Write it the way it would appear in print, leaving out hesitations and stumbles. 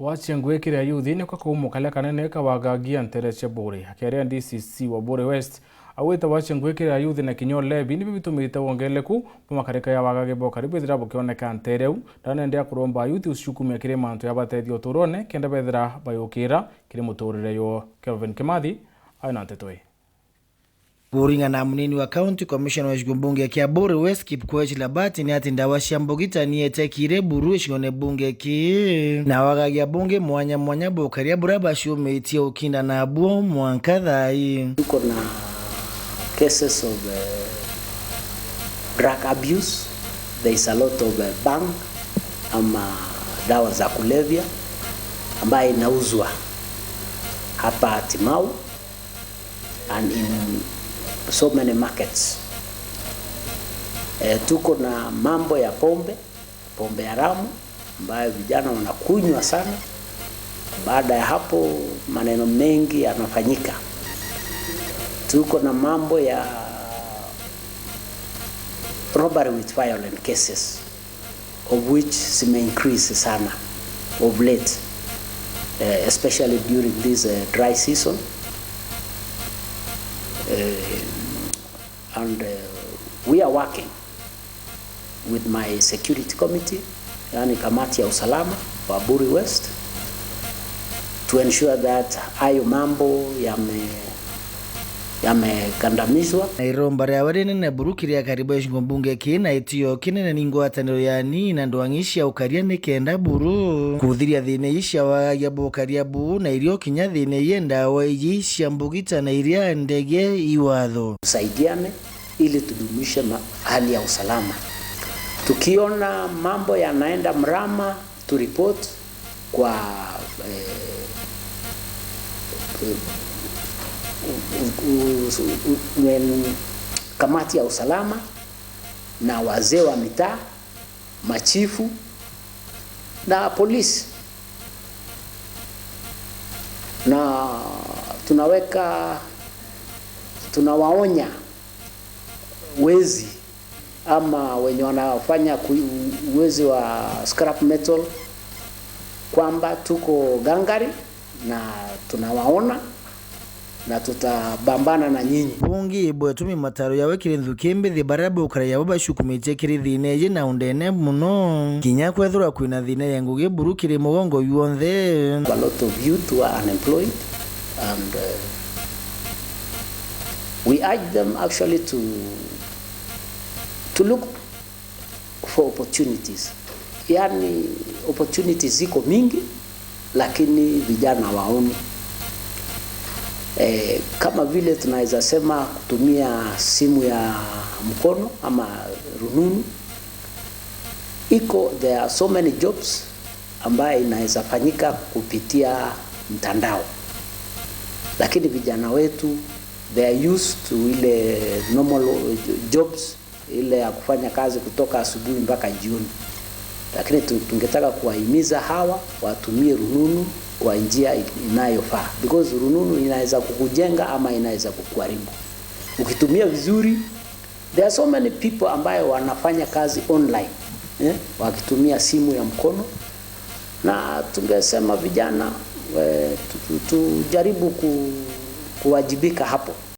wache ngwekire yuthini kwa kumukale kanene ka Wagagia ntereche Buuri akeria DCC wa Buuri West awita wache ngwekire yuthi na kinyo lebi ni bitumite wongeleku MAKARIKA ya Wagagia bo karibu ithira bukioneka ntereu ndane ndia kuromba yuthi ucukumia kire mantu ya batethio turone kenda bethira bayukira kire muturire yo Kevin Kimathi aina ntetoi Buuri na munini wa County Commissioner wa bunge kia Buuri West Kipkoech Labati ni ati ndawa ciambugita ni etekire Buuri shone bunge ki na Wagagia bunge mwanya bokaria buraba shumetie ukinda na abuo mwankadhai. Tuko na cases of drug abuse. There is a lot of bang ama dawa za kulevya ambayo inauzwa hapa Timau and in so many markets. Tuko na mambo ya pombe haramu ambayo vijana wanakunywa sana. Baada ya hapo maneno mengi yanafanyika. Tuko na mambo ya robbery with violent cases of which may increase sana of late, especially during this dry season. We are working with my security committee, yani kamati ya usalama wa Buuri West, to ensure that hayo mambo yamekandamizwa. Nairomba ya warene na burukiri ya karibu ya bunge kina itiyo kinene ningo ataniro ya ni na ndoangishi ya ukaria nekenda Buru kuthiria thine isha Wagagia bokaria bu na irio kinya thine yenda wa isha mbugita na iria ndege iwatho. Tusaidiane ili tudumishe hali ya usalama. Tukiona mambo yanaenda mrama to report kwa kamati ya usalama na wazee wa mitaa, machifu na polisi, na tunawaonya wezi ama wenye wanafanya wezi wa scrap metal kwamba tuko gangari na tunawaona na tutabambana na nyinyi. Bungi bwetumi mataro yawe kirindu kimbe the barabu ukara yawe bashukumite kiri thine ye na undene muno kinya kwethura kwina thine yanguge Buru kiri mugongo yuonthe. A lot of youth who are unemployed and we urge them actually to look for opportunities. Yani opportunities ziko mingi lakini vijana waoni. Kama vile tunaweza sema kutumia simu ya mkono ama rununu, there are so many jobs ambaye inaweza fanyika kupitia mtandao, lakini vijana wetu they are used to ile normal jobs, ile ya kufanya kazi kutoka asubuhi mpaka jioni. Lakini tungetaka kuwahimiza hawa watumie rununu kwa njia inayofaa, because rununu inaweza kukujenga ama inaweza kukuharibu. Ukitumia vizuri, there are so many people ambayo wanafanya kazi online wakitumia simu ya mkono, na tungesema vijana tujaribu kuwajibika hapo.